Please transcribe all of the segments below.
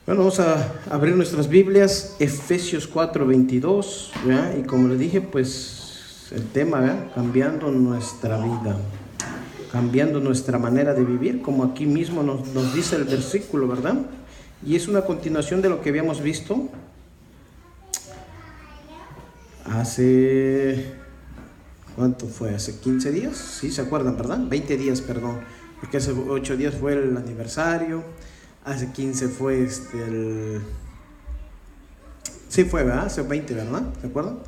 Bueno, vamos a abrir nuestras Biblias, Efesios 4:22, ¿verdad? Y como les dije, pues el tema, ¿verdad? Cambiando nuestra vida, cambiando nuestra manera de vivir, como aquí mismo nos dice el versículo, ¿verdad? Y es una continuación de lo que habíamos visto hace, ¿cuánto fue? ¿Hace 15 días? Sí, ¿se acuerdan, verdad? 20 días, perdón, porque hace 8 días fue el aniversario. Hace 15 fue Sí fue, ¿verdad? Hace 20, ¿verdad? ¿Se acuerdan?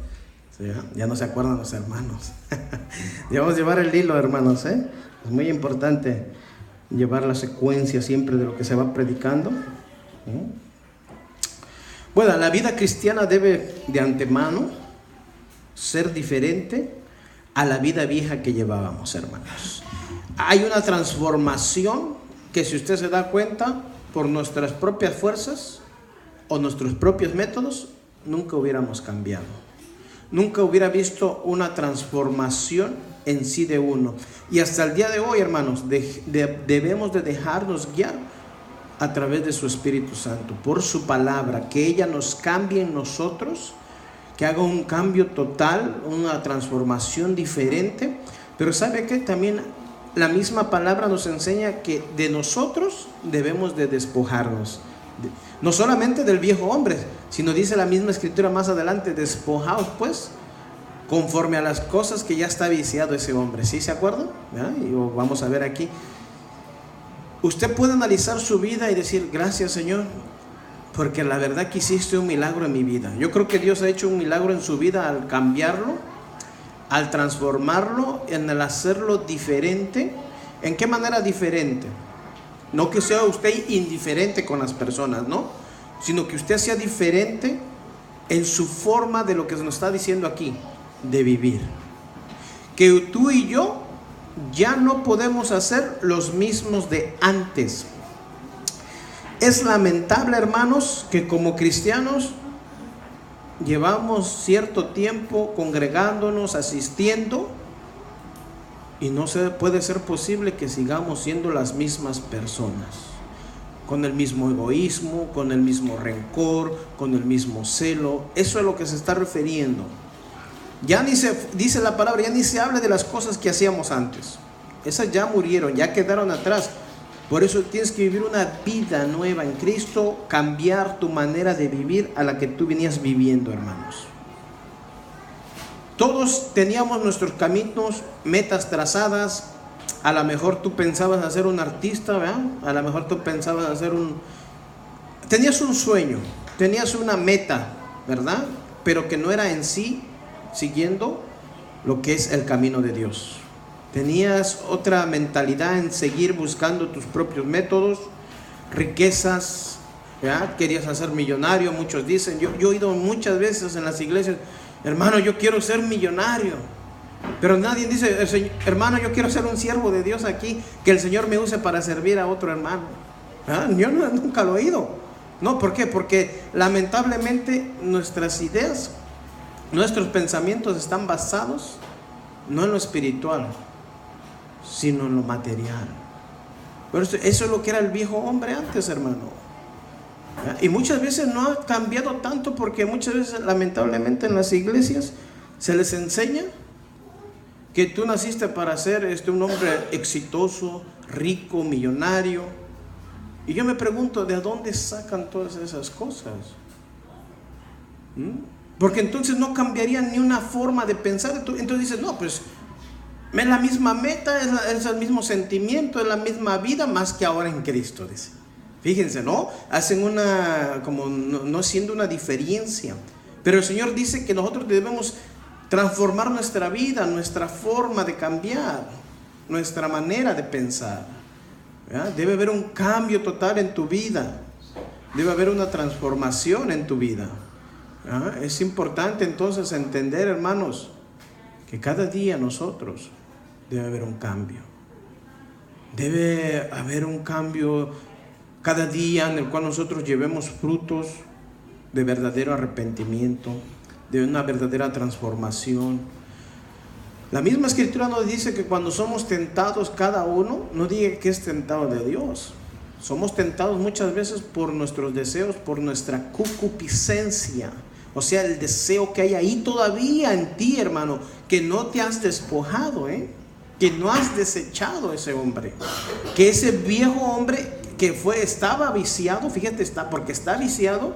Sí, ya no se acuerdan los hermanos. Debemos llevar el hilo, hermanos, ¿eh? Es muy importante llevar la secuencia siempre de lo que se va predicando. Bueno, la vida cristiana debe de antemano ser diferente a la vida vieja que llevábamos, hermanos. Hay una transformación que, si usted se da cuenta, por nuestras propias fuerzas o nuestros propios métodos, nunca hubiéramos cambiado. Nunca hubiera visto una transformación en sí de uno. Y hasta el día de hoy, hermanos, debemos de dejarnos guiar a través de su Espíritu Santo, por su palabra, que ella nos cambie en nosotros, que haga un cambio total, una transformación diferente. Pero ¿sabe qué? También la misma palabra nos enseña que de nosotros debemos de despojarnos, no solamente del viejo hombre, sino dice la misma escritura más adelante: despojaos pues conforme a las cosas que ya está viciado ese hombre. ¿Sí se acuerdan? Y vamos a ver aquí. Usted puede analizar su vida y decir: gracias, Señor, porque la verdad que hiciste un milagro en mi vida. Yo creo que Dios ha hecho un milagro en su vida al cambiarlo, al transformarlo, en el hacerlo diferente. ¿En qué manera diferente? No que sea usted indiferente con las personas, ¿no? Sino que usted sea diferente en su forma de lo que nos está diciendo aquí, de vivir. Que tú y yo ya no podemos hacer los mismos de antes. Es lamentable, hermanos, que como cristianos llevamos cierto tiempo congregándonos, asistiendo, y no puede ser posible que sigamos siendo las mismas personas, con el mismo egoísmo, con el mismo rencor, con el mismo celo. Eso es lo que se está refiriendo. Ya ni se dice la palabra, ya ni se habla de las cosas que hacíamos antes. Esas ya murieron, ya quedaron atrás. Por eso tienes que vivir una vida nueva en Cristo, cambiar tu manera de vivir a la que tú venías viviendo, hermanos. Todos teníamos nuestros caminos, metas trazadas. A lo mejor tú pensabas hacer un artista, ¿verdad? A lo mejor tú pensabas hacer tenías un sueño, tenías una meta, ¿verdad? Pero que no era en sí siguiendo lo que es el camino de Dios. Tenías otra mentalidad en seguir buscando tus propios métodos, riquezas, ¿verdad? Querías hacer millonario. Muchos dicen, yo he oído muchas veces en las iglesias: hermano, yo quiero ser millonario. Pero nadie dice: hermano, yo quiero ser un siervo de Dios aquí, que el Señor me use para servir a otro hermano. Yo nunca lo he oído. No, ¿por qué? Porque lamentablemente nuestras ideas, nuestros pensamientos están basados no en lo espiritual, sino en lo material. Pero eso es lo que era el viejo hombre antes, hermano. Y muchas veces no ha cambiado tanto, porque muchas veces lamentablemente en las iglesias se les enseña que tú naciste para ser un hombre exitoso, rico, millonario. Y yo me pregunto, ¿de dónde sacan todas esas cosas? Porque entonces no cambiaría ni una forma de pensar. Entonces dices: no, pues es la misma meta, es el mismo sentimiento, es la misma vida, más que ahora en Cristo, dice. Fíjense, ¿no? Hacen como no siendo una diferencia. Pero el Señor dice que nosotros debemos transformar nuestra vida, nuestra forma de cambiar, nuestra manera de pensar. ¿Verdad? Debe haber un cambio total en tu vida. Debe haber una transformación en tu vida. ¿Verdad? Es importante entonces entender, hermanos, que cada día nosotros debe haber un cambio. Debe haber un cambio cada día en el cual nosotros llevemos frutos de verdadero arrepentimiento, de una verdadera transformación. La misma escritura nos dice que cuando somos tentados cada uno, no diga que es tentado de Dios, Somos tentados muchas veces por nuestros deseos, por nuestra concupiscencia. O sea, el deseo que hay ahí todavía en ti, hermano, que no te has despojado, que no has desechado ese hombre. Que ese viejo hombre que estaba viciado, fíjate, porque está viciado,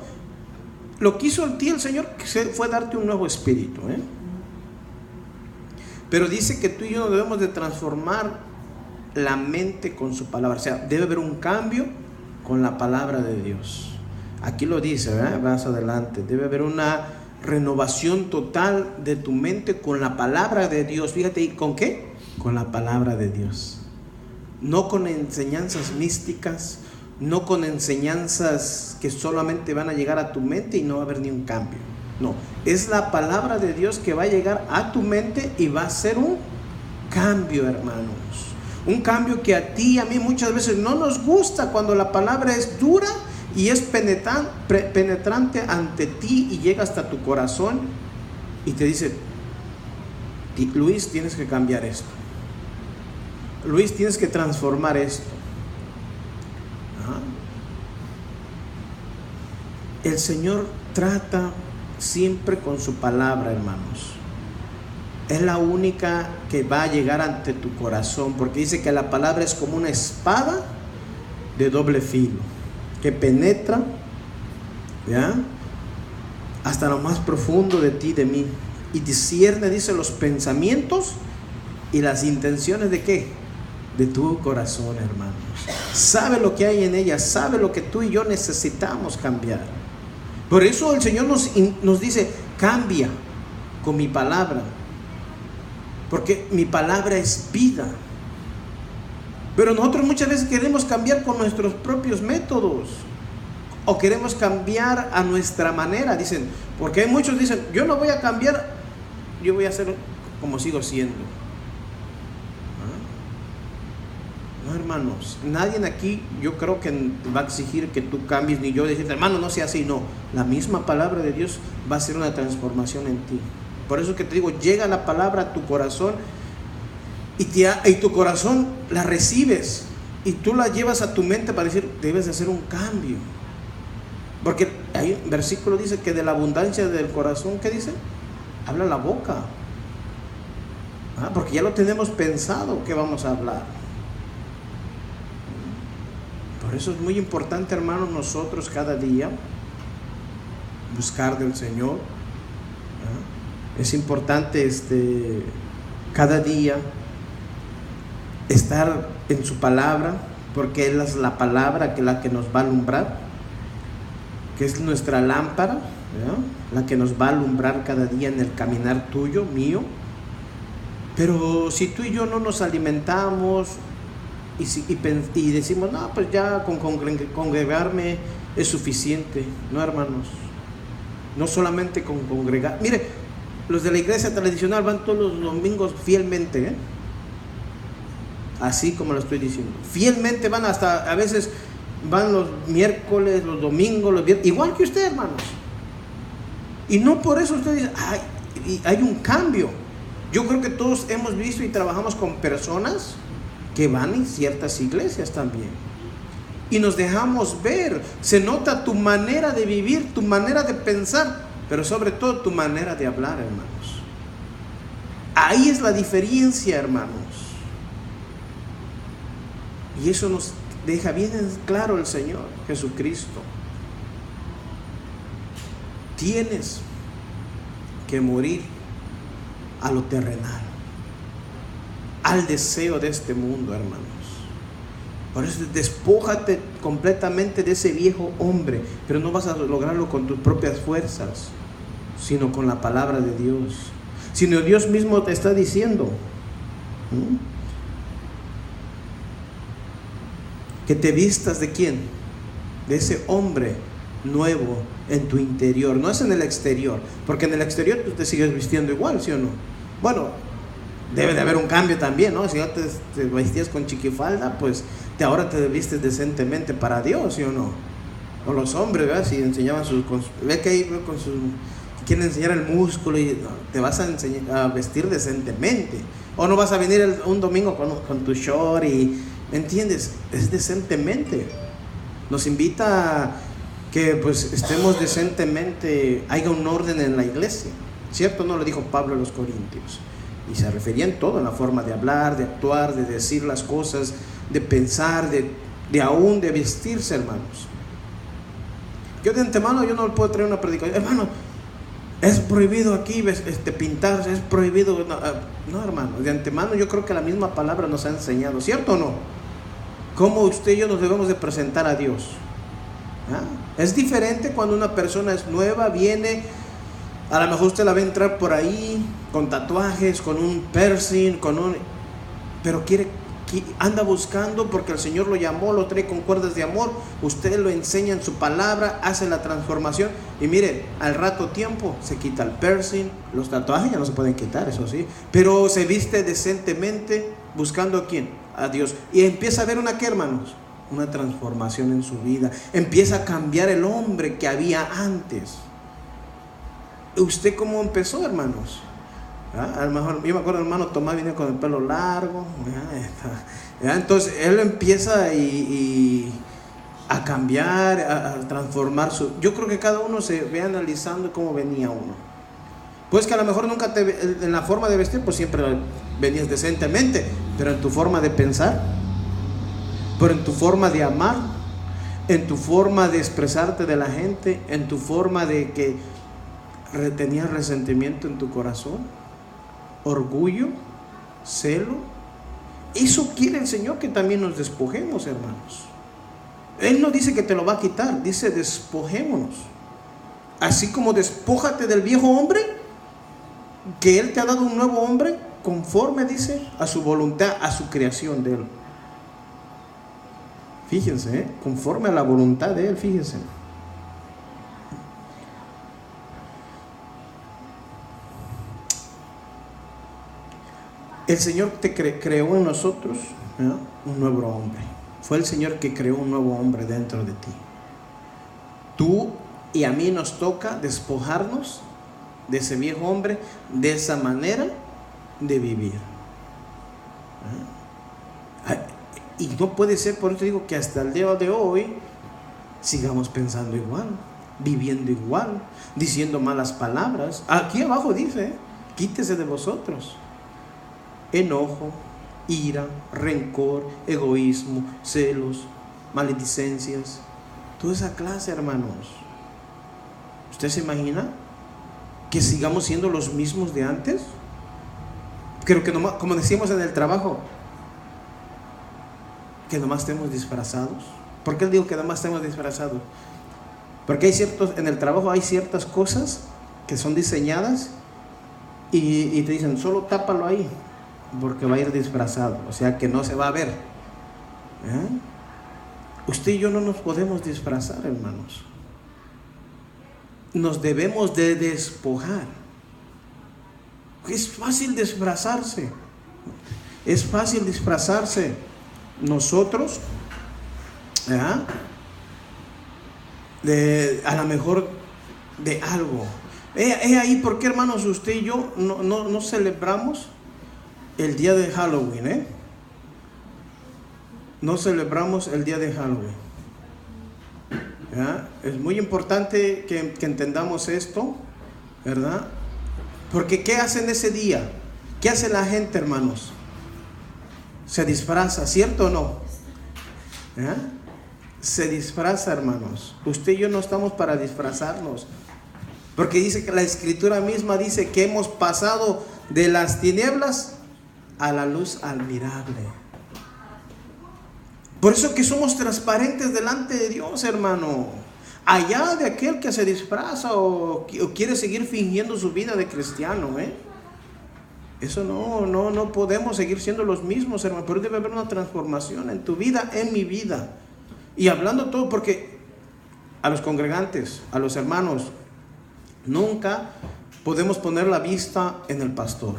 lo que hizo en ti el Señor fue darte un nuevo espíritu. Pero dice que tú y yo debemos de transformar la mente con su palabra. O sea, debe haber un cambio con la palabra de Dios. Aquí lo dice, ¿verdad? Más adelante. Debe haber una renovación total de tu mente con la palabra de Dios. Fíjate, ¿y con qué? Con la palabra de Dios. No con enseñanzas místicas, no con enseñanzas que solamente van a llegar a tu mente y no va a haber ni un cambio. No, es la palabra de Dios que va a llegar a tu mente y va a ser un cambio, hermanos. Un cambio que a ti y a mí muchas veces no nos gusta cuando la palabra es dura y es penetrante ante ti y llega hasta tu corazón y te dice: Luis, tienes que cambiar esto. Luis, tienes que transformar esto. El Señor trata siempre con su palabra, hermanos. Es la única que va a llegar ante tu corazón, porque dice que la palabra es como una espada de doble filo, que penetra, ¿ya?, hasta lo más profundo de ti, de mí, y discierne, dice, los pensamientos y las intenciones de ¿qué? De tu corazón, hermanos. Sabe lo que hay en ella, sabe lo que tú y yo necesitamos cambiar. Por eso el Señor nos dice: cambia con mi palabra, porque mi palabra es vida. Pero nosotros muchas veces queremos cambiar con nuestros propios métodos, o queremos cambiar a nuestra manera. Dicen, porque hay muchos dicen: yo no voy a cambiar, yo voy a ser como sigo siendo. No, hermanos, nadie aquí yo creo que va a exigir que tú cambies, ni yo decirte: hermano, no sea así. No, la misma palabra de Dios va a hacer una transformación en ti. Por eso que te digo, llega la palabra a tu corazón y tu corazón la recibes y tú la llevas a tu mente para decir: debes de hacer un cambio. Porque hay un versículo dice que de la abundancia del corazón, ¿qué dice? Habla la boca. Porque ya lo tenemos pensado que vamos a hablar. Por eso es muy importante, hermanos, nosotros cada día buscar del Señor. Es importante cada día estar en su palabra, porque Él es la palabra la que nos va a alumbrar, que es nuestra lámpara, ¿verdad?, la que nos va a alumbrar cada día en el caminar tuyo, mío. Pero si tú y yo no nos alimentamos y decimos: no, pues ya con congregarme es suficiente. No, hermanos, no solamente con congregar. Mire, los de la iglesia tradicional van todos los domingos fielmente, así como lo estoy diciendo, fielmente van, hasta a veces van los miércoles, los domingos, los viernes, igual que usted, hermanos. Y no por eso usted dice: hay un cambio. Yo creo que todos hemos visto y trabajamos con personas que van en ciertas iglesias también, y nos dejamos ver. Se nota tu manera de vivir, tu manera de pensar, pero sobre todo tu manera de hablar, hermanos. Ahí es la diferencia, hermanos. Y eso nos deja bien claro el Señor Jesucristo. Tienes que morir a lo terrenal, al deseo de este mundo, hermanos. Por eso despójate completamente de ese viejo hombre, pero no vas a lograrlo con tus propias fuerzas, sino con la palabra de Dios. Sino Dios mismo te está diciendo que te vistas ¿de quién? De ese hombre nuevo en tu interior. No es en el exterior, porque en el exterior tú te sigues vistiendo igual, ¿sí o no? Bueno, debe de haber un cambio también, ¿no? Si ya te vestías con chiquifalda, pues ahora te vistes decentemente para Dios, ¿sí o no? O los hombres, ¿verdad? Si enseñaban ve que ahí con sus, quieren enseñar el músculo y te vas a vestir decentemente. O no vas a venir un domingo con tu short y, ¿me entiendes? Es decentemente. Nos invita a que pues estemos decentemente, haya un orden en la iglesia. ¿Cierto? No lo dijo Pablo a los Corintios. Y se refería en todo, en la forma de hablar, de actuar, de decir las cosas, de pensar, de aún de vestirse, hermanos. Yo de antemano yo no le puedo traer una predicación, hermano, es prohibido aquí pintarse, es prohibido. No, hermano, de antemano yo creo que la misma palabra nos ha enseñado, ¿cierto o no? Cómo usted y yo nos debemos de presentar a Dios. Es diferente cuando una persona es nueva, viene, a lo mejor usted la ve entrar por ahí con tatuajes, con un piercing, pero anda buscando porque el Señor lo llamó, lo trae con cuerdas de amor, usted lo enseña en su palabra, hace la transformación y mire, al rato tiempo se quita el piercing, los tatuajes ya no se pueden quitar, eso sí, pero se viste decentemente buscando ¿a quién? A Dios, y empieza a ver ¿qué, hermanos? Una transformación en su vida, empieza a cambiar el hombre que había antes. ¿Usted cómo empezó, hermanos? A lo mejor, yo me acuerdo, hermano Tomás viene con el pelo largo, entonces él empieza a cambiar, a transformar yo creo que cada uno se ve analizando cómo venía uno. Pues que a lo mejor nunca en la forma de vestir, pues siempre venías decentemente, pero en tu forma de pensar, pero en tu forma de amar, en tu forma de expresarte de la gente, en tu forma de que tenías resentimiento en tu corazón, orgullo, celo. Eso quiere el Señor, que también nos despojemos, hermanos. Él no dice que te lo va a quitar, dice despojémonos. Así como despójate del viejo hombre, que Él te ha dado un nuevo hombre, conforme, dice, a su voluntad, a su creación de Él. Fíjense, conforme a la voluntad de Él, fíjense. El Señor te creó en nosotros, ¿no?, un nuevo hombre. Fue el Señor que creó un nuevo hombre dentro de ti. Tú y a mí nos toca despojarnos de ese viejo hombre, de esa manera de vivir. Y no puede ser, por eso digo que hasta el día de hoy sigamos pensando igual, viviendo igual, diciendo malas palabras. Aquí abajo dice, quítese de vosotros enojo, ira, rencor, egoísmo, celos, maledicencias, toda esa clase, hermanos. ¿Usted se imagina que sigamos siendo los mismos de antes? Creo que nomás, como decíamos en el trabajo, que nomás estemos disfrazados. ¿Por qué digo que nomás estemos disfrazados? Porque en el trabajo hay ciertas cosas que son diseñadas y te dicen, solo tápalo ahí, porque va a ir disfrazado, o sea que no se va a ver. Usted y yo no nos podemos disfrazar, hermanos. Nos debemos de despojar. Es fácil disfrazarse. Es fácil disfrazarse. Nosotros, a lo mejor de algo. Ahí, ¿por qué, hermanos, usted y yo no celebramos el día de Halloween? No celebramos el día de Halloween. Es muy importante que entendamos esto, ¿verdad? Porque ¿qué hacen ese día? ¿Qué hace la gente, hermanos? Se disfraza, ¿cierto o no? Se disfraza, hermanos. Usted y yo no estamos para disfrazarnos, porque dice que la Escritura misma dice que hemos pasado de las tinieblas a la luz admirable. Por eso que somos transparentes delante de Dios, hermano. Allá de aquel que se disfraza o quiere seguir fingiendo su vida de cristiano, eso no podemos seguir siendo los mismos, hermano. Pero debe haber una transformación en tu vida, en mi vida. Y hablando todo, porque a los congregantes, a los hermanos, nunca podemos poner la vista en el pastor.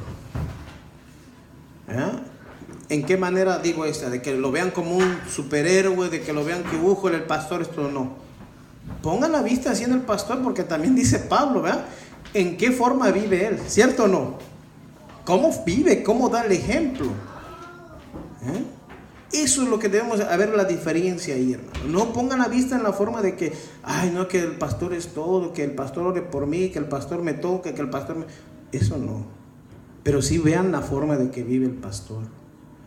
¿En qué manera digo esta? De que lo vean como un superhéroe, de que lo vean que el pastor, esto no. Pongan la vista así en el pastor, porque también dice Pablo, ¿verdad? ¿En qué forma vive él? ¿Cierto o no? ¿Cómo vive? ¿Cómo da el ejemplo? Eso es lo que debemos ver la diferencia ahí, hermano. No pongan la vista en la forma de que, ay, no, que el pastor es todo, que el pastor ore por mí, que el pastor me toque, que el pastor me... Eso no. Pero sí vean la forma de que vive el pastor.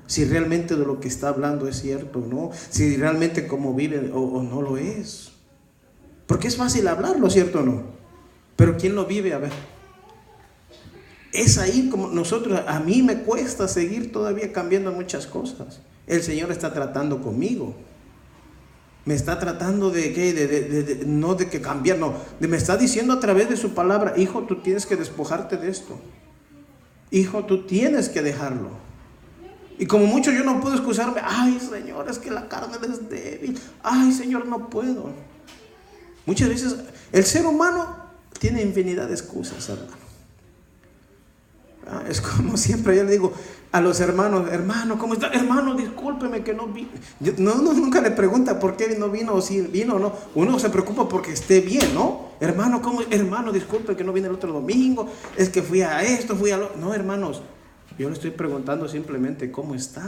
Si realmente de lo que está hablando es cierto o no. Si realmente cómo vive o no lo es. Porque es fácil hablarlo, ¿cierto o no? Pero ¿quién lo vive? A ver. Es ahí como nosotros, a mí me cuesta seguir todavía cambiando muchas cosas. El Señor está tratando conmigo. Me está tratando no de que cambiar, no. Me está diciendo a través de su palabra, hijo, tú tienes que despojarte de esto. Hijo, tú tienes que dejarlo. Y como mucho yo no puedo excusarme, ay, Señor, es que la carne es débil. Ay, Señor, no puedo. Muchas veces el ser humano tiene infinidad de excusas, hermano. Es como siempre yo le digo a los hermanos, hermano, ¿cómo está? Hermano, discúlpeme que no vino. Nunca le pregunta por qué no vino o si vino o no. Uno se preocupa porque esté bien, ¿no? Hermano, ¿cómo? Hermano, disculpe que no vine el otro domingo. Es que fui a esto, fui a lo... No, hermanos, yo le estoy preguntando simplemente cómo está.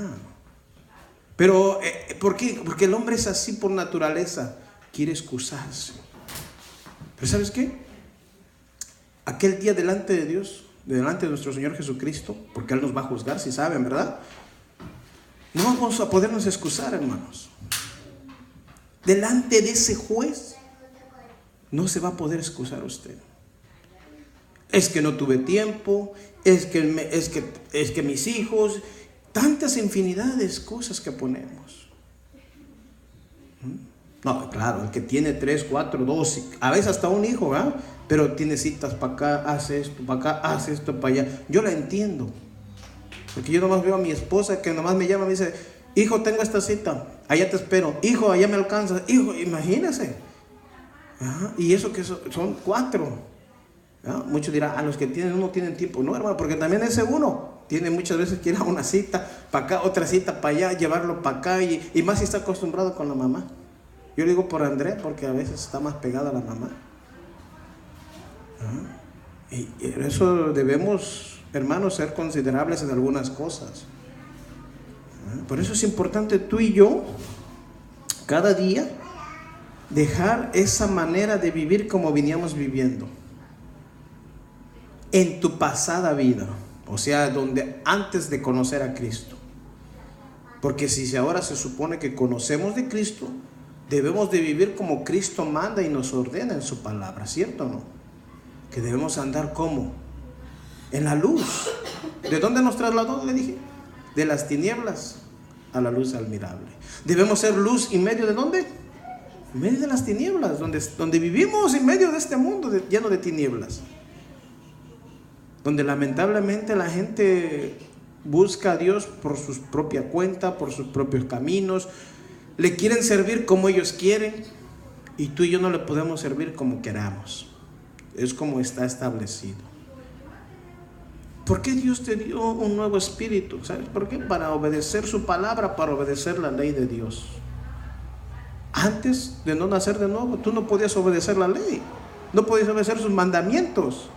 Pero, ¿por qué? Porque el hombre es así por naturaleza. Quiere excusarse. Pero ¿sabes qué? Aquel día delante de Dios, delante de nuestro Señor Jesucristo, porque Él nos va a juzgar, si saben, ¿verdad? No vamos a podernos excusar, hermanos. Delante de ese juez no se va a poder excusar usted. Es que no tuve tiempo, es que mis hijos, tantas infinidad de excusas que ponemos. No, claro, el que tiene 3, 4, 2, a veces hasta un hijo, ¿verdad? Pero tiene citas para acá, hace esto para acá, hace esto para allá. Yo la entiendo. Porque yo nomás veo a mi esposa que nomás me llama y me dice, hijo, tengo esta cita, allá te espero. Hijo, allá me alcanzas. Hijo, imagínese. Y eso que son 4. Muchos dirán, los que tienen uno tienen tiempo. No, hermano, porque también ese uno tiene muchas veces que ir a una cita para acá, otra cita para allá, llevarlo para acá. Y más si está acostumbrado con la mamá. Yo digo por André, porque a veces está más pegada a la mamá. Y eso debemos, hermanos, ser considerables en algunas cosas. Por eso es importante tú y yo, cada día, dejar esa manera de vivir como veníamos viviendo. En tu pasada vida, o sea, donde antes de conocer a Cristo. Porque si ahora se supone que conocemos de Cristo, debemos de vivir como Cristo manda y nos ordena en su palabra, ¿cierto o no? Que debemos andar como en la luz. ¿De dónde nos trasladó? Le dije, de las tinieblas a la luz admirable. Debemos ser luz en medio de ¿dónde? En medio de las tinieblas, donde vivimos en medio de este mundo lleno de tinieblas. Donde lamentablemente la gente busca a Dios por su propia cuenta, por sus propios caminos. Le quieren servir como ellos quieren, y tú y yo no le podemos servir como queramos. Es como está establecido. ¿Por qué Dios te dio un nuevo espíritu? ¿Sabes por qué? Para obedecer su palabra, para obedecer la ley de Dios. Antes de no nacer de nuevo, tú no podías obedecer la ley, no podías obedecer sus mandamientos.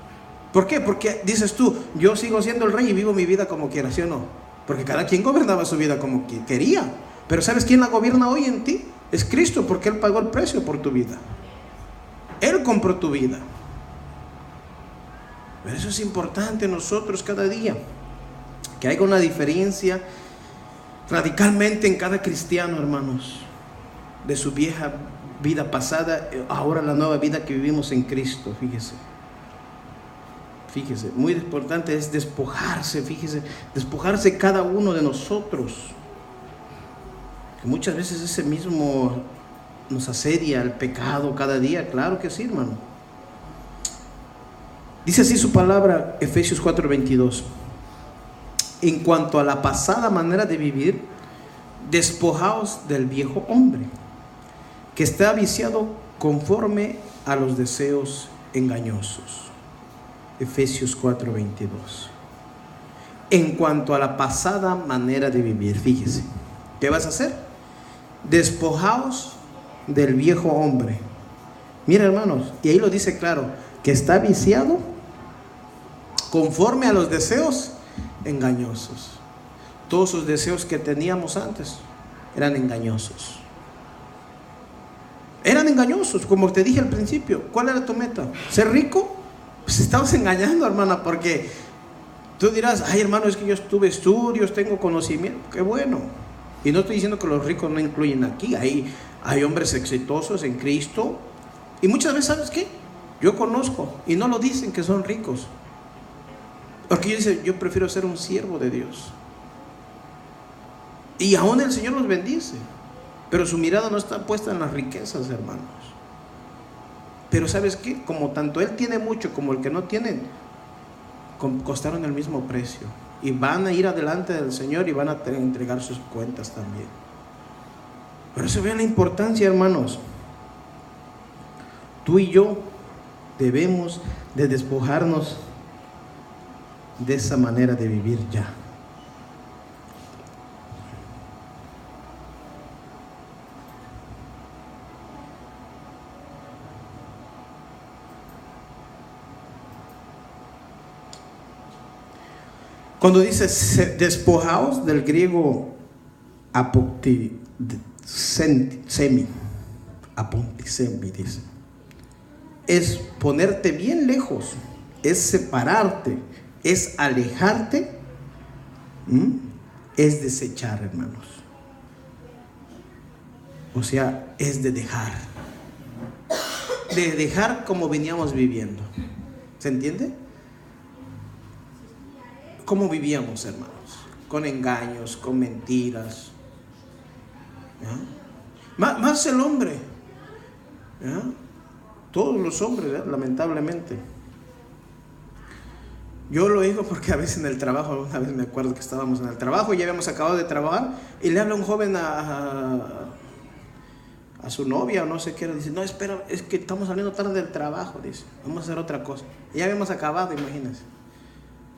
¿Por qué? Porque dices tú, yo sigo siendo el rey y vivo mi vida como quiera, ¿sí o no? Porque cada quien gobernaba su vida como quería. Pero ¿sabes quién la gobierna hoy en ti? Es Cristo, porque Él pagó el precio por tu vida. Él compró tu vida. Pero eso es importante nosotros cada día, que haya una diferencia radicalmente en cada cristiano, hermanos, de su vieja vida pasada, ahora la nueva vida que vivimos en Cristo. Fíjese, muy importante es despojarse, fíjese, despojarse cada uno de nosotros. Que muchas veces ese mismo nos asedia el pecado cada día, claro que sí, hermano. Dice así su palabra, Efesios 4:22. En cuanto a la pasada manera de vivir, despojaos del viejo hombre, que está viciado conforme a los deseos engañosos. Efesios 4:22. En cuanto a la pasada manera de vivir, fíjese, ¿qué vas a hacer? Despojaos del viejo hombre. Mira, hermanos, y ahí lo dice claro, que está viciado conforme a los deseos engañosos. Todos esos deseos que teníamos antes, eran engañosos. Eran engañosos, como te dije al principio. ¿Cuál era tu meta? ¿Ser rico? Pues estamos engañando, hermana, porque tú dirás, ay, hermano, es que yo tuve estudios, tengo conocimiento. Qué bueno. Y no estoy diciendo que los ricos no incluyen aquí. Hay hombres exitosos en Cristo. Y muchas veces, ¿sabes qué? Yo conozco y no lo dicen que son ricos. Porque ellos dicen, yo prefiero ser un siervo de Dios. Y aún el Señor los bendice. Pero su mirada no está puesta en las riquezas, hermanos. Pero ¿sabes qué? Como tanto Él tiene mucho como el que no tiene, costaron el mismo precio. Y van a ir adelante del Señor y van a entregar sus cuentas también. Por eso vean la importancia, hermanos. Tú y yo debemos de despojarnos de esa manera de vivir ya. Cuando dice despojaos, del griego apontisemi, dice, es ponerte bien lejos, es separarte, es alejarte, es desechar, hermanos. O sea, es de dejar como veníamos viviendo. ¿Se entiende? ¿Cómo vivíamos, hermanos? Con engaños, con mentiras. ¿Ya? Más el hombre. ¿Ya? Todos los hombres, ¿ya? Lamentablemente. Yo lo digo porque a veces en el trabajo, una vez me acuerdo que estábamos en el trabajo y ya habíamos acabado de trabajar y le habla un joven a su novia o no sé qué, dice, no, espera, es que estamos saliendo tarde del trabajo, dice, vamos a hacer otra cosa. Y ya habíamos acabado, imagínense,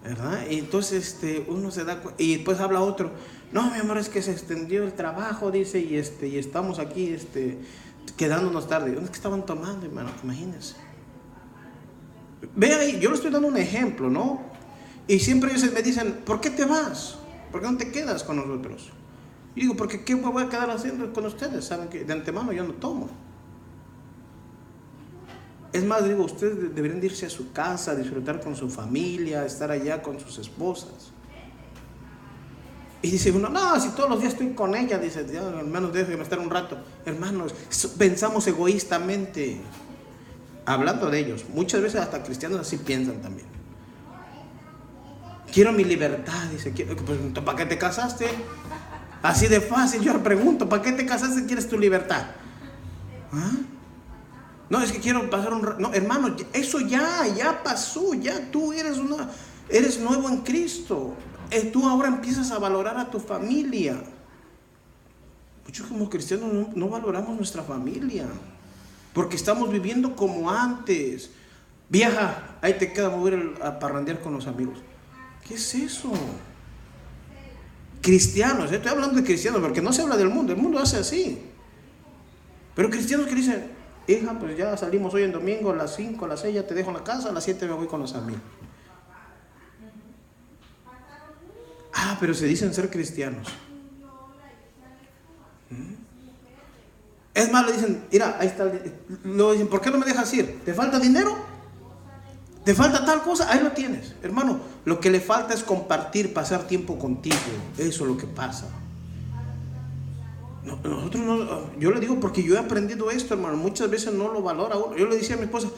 ¿verdad? Y entonces uno se da cuenta, y después habla otro, no, mi amor, es que se extendió el trabajo, dice, y estamos aquí quedándonos tarde. ¿Dónde es que estaban tomando, hermano? Imagínense. Ve ahí, yo le estoy dando un ejemplo, ¿no? Y siempre ellos me dicen, ¿por qué te vas? ¿Por qué no te quedas con nosotros? Y digo, porque ¿qué voy a quedar haciendo con ustedes? Saben que de antemano yo no tomo. Es más, digo, ustedes deberían irse a su casa, disfrutar con su familia, estar allá con sus esposas. Y dice uno, no, si todos los días estoy con ella, dice, ya, al menos déjeme estar un rato. Hermanos, pensamos egoístamente. Hablando de ellos, muchas veces hasta cristianos así piensan también. Quiero mi libertad, dice, pues, ¿para qué te casaste? Así de fácil, yo le pregunto, ¿para qué te casaste si quieres tu libertad? ¿Ah? No, es que quiero pasar un rato. No, hermano, eso ya pasó, ya tú eres nuevo en Cristo. Tú ahora empiezas a valorar a tu familia. Muchos como cristianos no valoramos nuestra familia. Porque estamos viviendo como antes. Viaja, ahí te queda mover a parrandear con los amigos. ¿Qué es eso? Cristianos, estoy hablando de cristianos porque no se habla del mundo. El mundo hace así. Pero cristianos que dicen, hija, pues ya salimos hoy en domingo, a las 5, a las 6 ya te dejo en la casa, a las 7 me voy con los amigos. Pero se dicen ser cristianos. Es más, le dicen, mira, ahí está. Lo dicen, ¿por qué no me dejas ir? ¿Te falta dinero? ¿Te falta tal cosa? Ahí lo tienes. Hermano, lo que le falta es compartir, pasar tiempo contigo. Eso es lo que pasa. Nosotros no, yo le digo porque yo he aprendido esto, hermano. Muchas veces no lo valora uno. Yo le decía a mi esposa,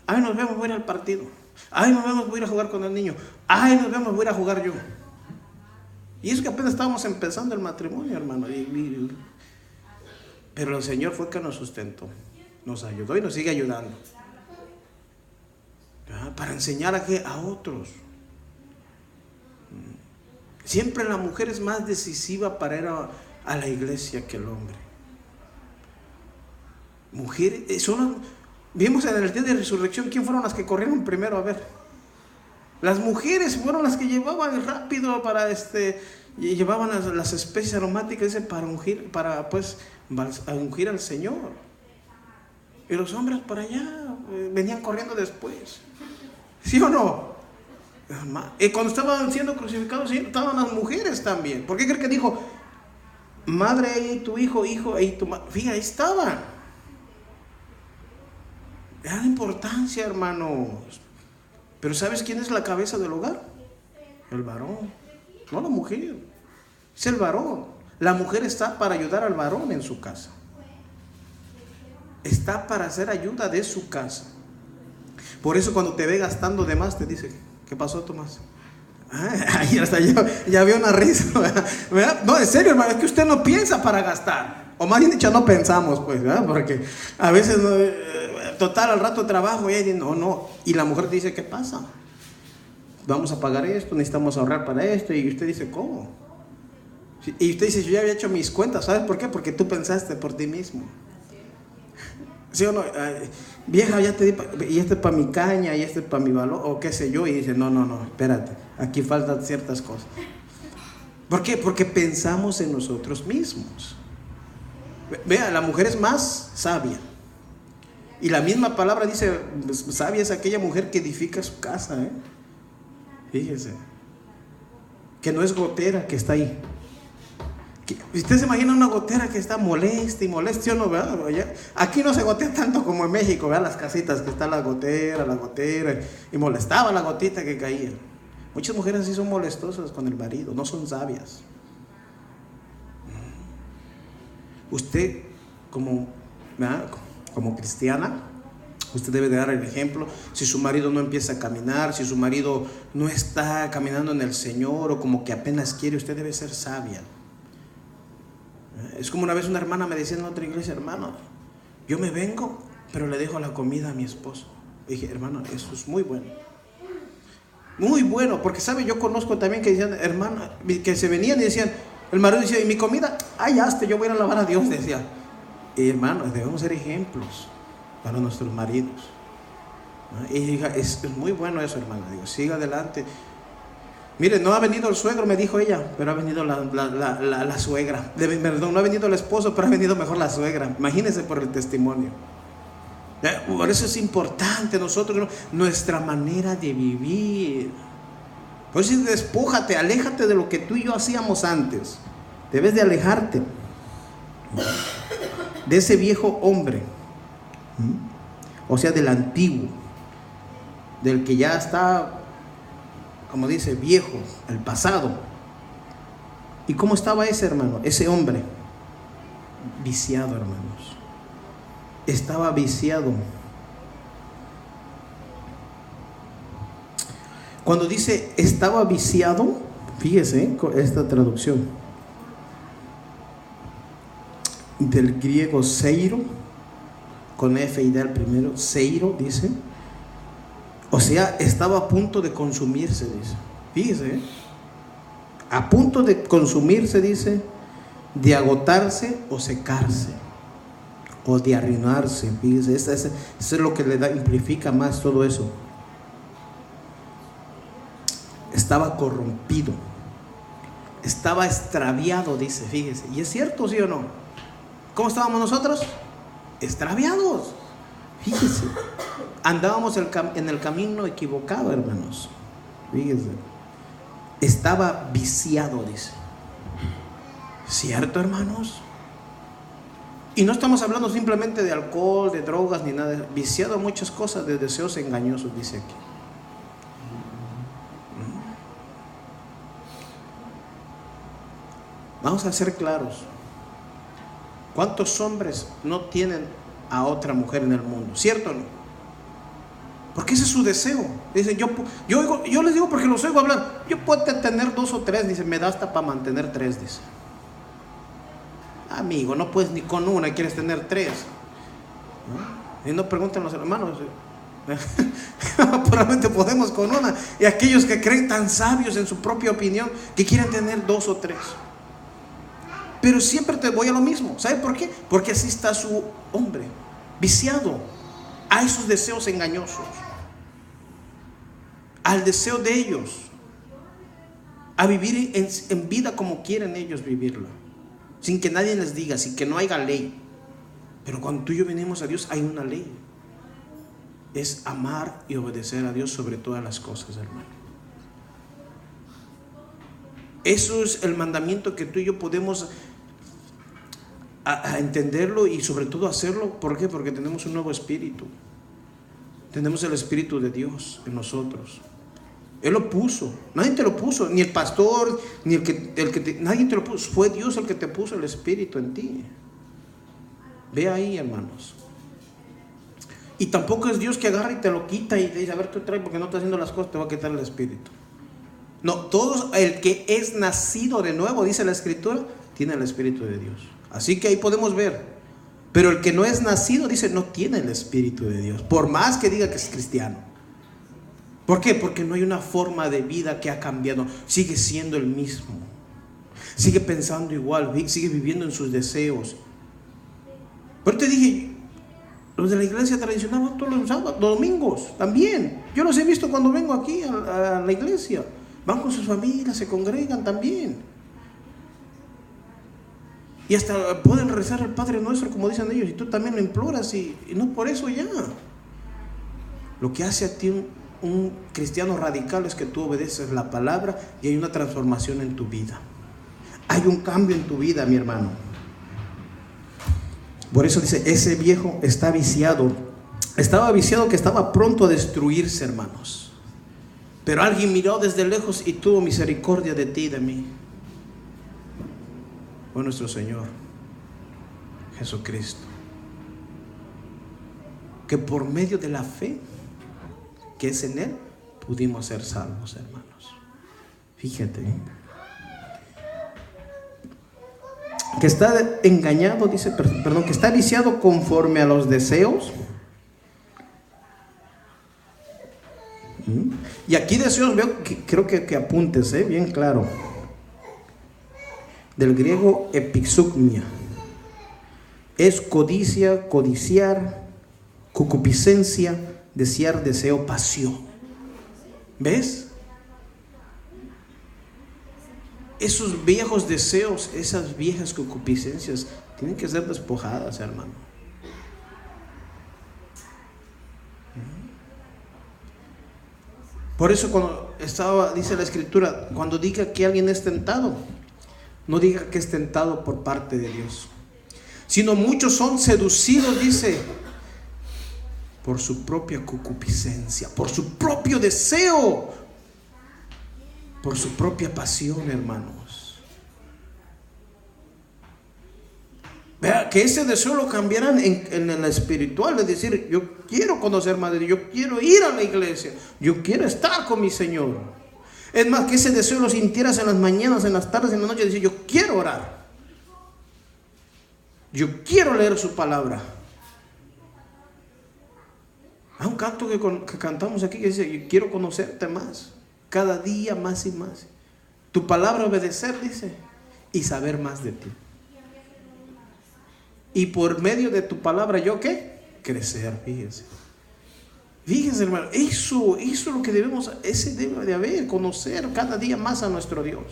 ay, nos vemos, voy a ir al partido. Ay, nos vemos, voy a ir a jugar con el niño. Ay, nos vemos, voy a ir a jugar yo. Y es que apenas estábamos empezando el matrimonio, hermano. Pero el Señor fue que nos sustentó, nos ayudó y nos sigue ayudando. Para enseñar a otros. Siempre la mujer es más decisiva para ir a la iglesia que el hombre. Mujeres, vimos en el día de resurrección, ¿quién fueron las que corrieron primero? A ver, las mujeres fueron las que llevaban rápido para llevaban las especies aromáticas para ungir, para pues a ungir al Señor. Y los hombres por allá venían corriendo después. ¿Sí o no? Y cuando estaban siendo crucificados, sí, estaban las mujeres también. ¿Por qué cree que dijo? madre, ahí tu hijo, ahí tu madre. Fíjate, ahí estaba. Era la importancia, hermanos. Pero ¿sabes quién es la cabeza del hogar? El varón, no la mujer. Es el varón. La mujer está para ayudar al varón en su casa. Está para hacer ayuda de su casa. Por eso cuando te ve gastando de más te dice, ¿qué pasó, Tomás? Ahí hasta yo ya veo una risa, ¿verdad? No, en serio, hermano, es que usted no piensa para gastar. O más bien dicho, no pensamos, pues, ¿verdad? Porque a veces, total, al rato trabajo y ahí no. Y la mujer te dice, ¿qué pasa? Vamos a pagar esto, necesitamos ahorrar para esto. Y usted dice, ¿cómo? Y usted dice, yo ya había hecho mis cuentas. ¿Sabes por qué? Porque tú pensaste por ti mismo. ¿Sí o no? Vieja, ya te di, y este es para mi caña, y este es para mi valor, o qué sé yo. Y dice, no, espérate, aquí faltan ciertas cosas. ¿Por qué? Porque pensamos en nosotros mismos. Vea, la mujer es más sabia. Y la misma palabra dice, sabia es aquella mujer que edifica su casa, ¿eh? Fíjese. Que no es gotera que está ahí. Usted se imagina una gotera que está molesta, ¿o no? ¿Verdad? Aquí no se gotea tanto como en México, ¿verdad? Las casitas que está la gotera, y molestaba la gotita que caía. Muchas mujeres sí son molestosas con el marido, no son sabias. Usted, como cristiana, usted debe de dar el ejemplo. Si su marido no empieza a caminar, si su marido no está caminando en el Señor, o como que apenas quiere, usted debe ser sabia. Es como una vez una hermana me decía en otra iglesia, hermano, yo me vengo, pero le dejo la comida a mi esposo. Y dije, hermano, eso es muy bueno. Muy bueno, porque sabe, yo conozco también que decían, hermana, que se venían y decían, el marido decía, ¿y mi comida? Ay, yo voy a ir a alabar a Dios, decía. Y hermano, debemos ser ejemplos para nuestros maridos. Y diga, es muy bueno eso, hermano. Digo, siga adelante. Mire, no ha venido el suegro, me dijo ella, pero ha venido la suegra. Perdón, no ha venido el esposo, pero ha venido mejor la suegra. Imagínense por el testimonio. Por eso es importante nosotros, nuestra manera de vivir. Por eso despójate, aléjate de lo que tú y yo hacíamos antes. Debes de alejarte de ese viejo hombre, o sea, del antiguo, del que ya está, como dice, viejo, el pasado. ¿Y cómo estaba ese hermano? Ese hombre viciado, hermanos. Estaba viciado. Cuando dice estaba viciado, fíjese esta traducción del griego seiro, con F y D al primero, seiro dice, o sea, estaba a punto de consumirse, dice. Fíjese, a punto de consumirse, dice, de agotarse o secarse, o de arruinarse. Fíjese, eso es lo que le implica más todo eso. Estaba corrompido, estaba extraviado, dice, fíjese. ¿Y es cierto, sí o no? ¿Cómo estábamos nosotros? Extraviados. Fíjese, andábamos en el camino equivocado, hermanos. Fíjese, estaba viciado, dice. ¿Cierto, hermanos? Y no estamos hablando simplemente de alcohol, de drogas, ni nada. Viciado a muchas cosas, de deseos engañosos, dice aquí. Vamos a ser claros. ¿Cuántos hombres no tienen a otra mujer en el mundo? ¿Cierto o no? Porque ese es su deseo. Dice, yo les digo porque los oigo hablar. Yo puedo tener 2 o 3, dice, me da hasta para mantener 3, dice. Amigo, no puedes ni con una, quieres tener 3. ¿No? Y no preguntan los hermanos. Probablemente podemos con una. Y aquellos que creen tan sabios en su propia opinión, que quieren tener 2 o 3. Pero siempre te voy a lo mismo. ¿Sabe por qué? Porque así está su hombre, viciado a esos deseos engañosos, al deseo de ellos, a vivir en vida como quieren ellos vivirla, sin que nadie les diga, sin que no haya ley. Pero cuando tú y yo venimos a Dios, hay una ley. Es amar y obedecer a Dios sobre todas las cosas, hermano. Eso es el mandamiento que tú y yo podemos a entenderlo y sobre todo hacerlo. ¿Por qué? Porque tenemos un nuevo espíritu. Tenemos el Espíritu de Dios en nosotros. Él lo puso. Nadie te lo puso. Ni el pastor, ni nadie te lo puso. Fue Dios el que te puso el Espíritu en ti. Ve ahí, hermanos. Y tampoco es Dios que agarra y te lo quita y te dice, a ver, tú trae porque no estás haciendo las cosas, te va a quitar el Espíritu. No, todo el que es nacido de nuevo, dice la Escritura, tiene el Espíritu de Dios. Así que ahí podemos ver. Pero el que no es nacido, dice, no tiene el Espíritu de Dios, por más que diga que es cristiano. ¿Por qué? Porque no hay una forma de vida que ha cambiado. Sigue siendo el mismo. Sigue pensando igual, sigue viviendo en sus deseos. Pero te dije, los de la iglesia tradicional van todos los sábados, los domingos también. Yo los he visto cuando vengo aquí a la iglesia. Van con sus familias, se congregan también. Y hasta pueden rezar al Padre Nuestro, como dicen ellos, y tú también lo imploras, y no por eso ya. Lo que hace a ti un cristiano radical es que tú obedeces la palabra y hay una transformación en tu vida. Hay un cambio en tu vida, mi hermano. Por eso dice, ese viejo está viciado. Estaba viciado, que estaba pronto a destruirse, hermanos. Pero alguien miró desde lejos y tuvo misericordia de ti y de mí. Fue nuestro Señor Jesucristo, que por medio de la fe que es en Él, pudimos ser salvos, hermanos. Fíjate, que está engañado, dice, perdón, que está viciado conforme a los deseos. Y aquí deseos, creo que apuntes, bien claro. Del griego epixugmia. Es codicia, codiciar, concupiscencia, desear, deseo, pasión. ¿Ves? Esos viejos deseos, esas viejas concupiscencias tienen que ser despojadas, hermano. Por eso cuando dice la Escritura, cuando diga que alguien es tentado, no diga que es tentado por parte de Dios, sino muchos son seducidos, dice, por su propia concupiscencia, por su propio deseo, por su propia pasión, hermanos. Vea, que ese deseo lo cambiaran en el espiritual, es decir, yo quiero conocer más de Dios, yo quiero ir a la iglesia, yo quiero estar con mi Señor. Es más, que ese deseo lo sintieras en las mañanas, en las tardes, en la noche, decir, yo quiero orar, yo quiero leer su palabra. Hay un canto que cantamos aquí que dice, yo quiero conocerte más, cada día más y más. Tu palabra obedecer, dice, y saber más de ti. Y por medio de tu palabra, ¿yo qué? Crecer, fíjense. Fíjense, hermano, eso es lo que debemos, ese debe de haber, conocer cada día más a nuestro Dios.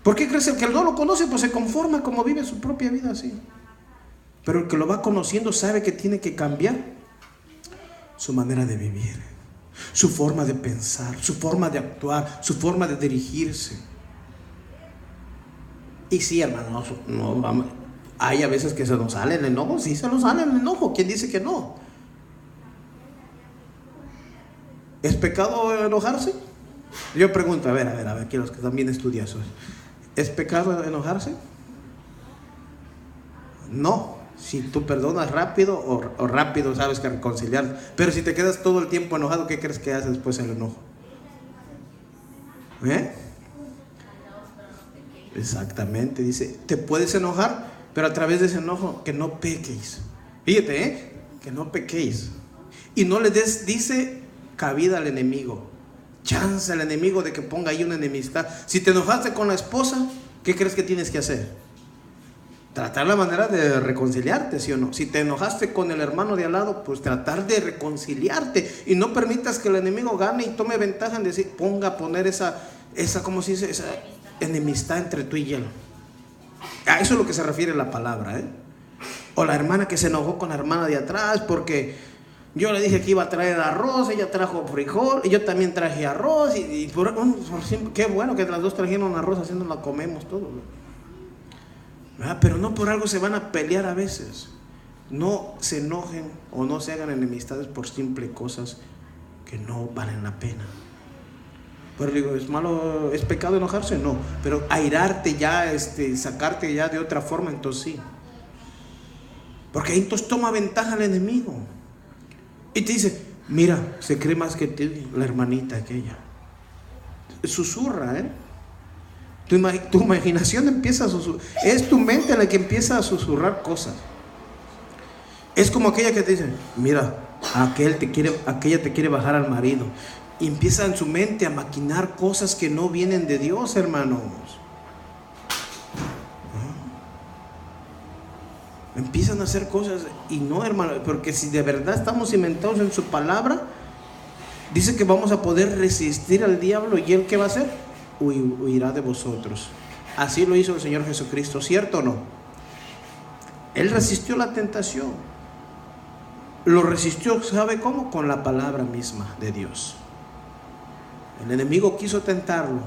¿Por qué crees? El que no lo conoce, pues se conforma como vive su propia vida así. Pero el que lo va conociendo sabe que tiene que cambiar su manera de vivir, su forma de pensar, su forma de actuar, su forma de dirigirse. Y sí, hermano, no vamos. Hay a veces que se nos sale el enojo, sí se nos sale el enojo. ¿Quién dice que no? ¿Es pecado enojarse? Yo pregunto, a ver, aquí los que también estudian eso. ¿Es pecado enojarse? No, si tú perdonas rápido o rápido sabes que reconciliar. Pero si te quedas todo el tiempo enojado, ¿qué crees que hace después el enojo? Exactamente, dice, te puedes enojar, pero a través de ese enojo, que no pequéis. Fíjate, que no pequéis. Y no le des, dice, cabida al enemigo. Chance al enemigo de que ponga ahí una enemistad. Si te enojaste con la esposa, ¿qué crees que tienes que hacer? Tratar la manera de reconciliarte, ¿sí o no? Si te enojaste con el hermano de al lado, pues tratar de reconciliarte. Y no permitas que el enemigo gane y tome ventaja en decir, poner esa ¿cómo se dice? Esa enemistad entre tú y él. A eso es lo que se refiere la palabra, O la hermana que se enojó con la hermana de atrás porque yo le dije que iba a traer arroz, ella trajo frijol y yo también traje arroz qué bueno que las dos trajeron arroz, así nos la comemos todos. Pero no por algo se van a pelear a veces. No se enojen o no se hagan enemistades por simples cosas que no valen la pena. Pero digo, ¿es malo, es pecado enojarse? No, pero airarte ya, sacarte ya de otra forma, entonces sí. Porque ahí entonces toma ventaja el enemigo y te dice, mira, se cree más que ti, la hermanita aquella. Susurra, tu imaginación empieza a susurrar. Es tu mente la que empieza a susurrar cosas. Es como aquella que te dice, mira, aquella te quiere bajar al marido. Y empieza en su mente a maquinar cosas que no vienen de Dios, hermanos. Empiezan a hacer cosas y no, hermano, porque si de verdad estamos cimentados en su palabra, dice que vamos a poder resistir al diablo, y él ¿qué va a hacer? Huirá de vosotros. Así lo hizo el Señor Jesucristo, ¿cierto o no? Él resistió la tentación. Lo resistió, ¿sabe cómo? Con la palabra misma de Dios. El enemigo quiso tentarlo,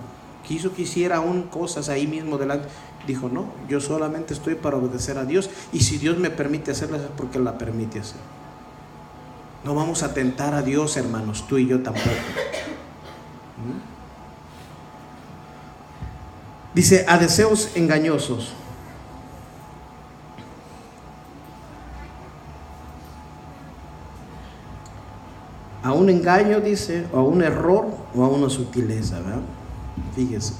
quiso que hiciera aún cosas ahí mismo delante. Dijo, no, yo solamente estoy para obedecer a Dios, y si Dios me permite hacerlas es porque la permite hacer. No vamos a tentar a Dios, hermanos, tú y yo tampoco. Dice, a deseos engañosos. A un engaño, dice, o a un error, o a una sutileza, ¿verdad? Fíjese.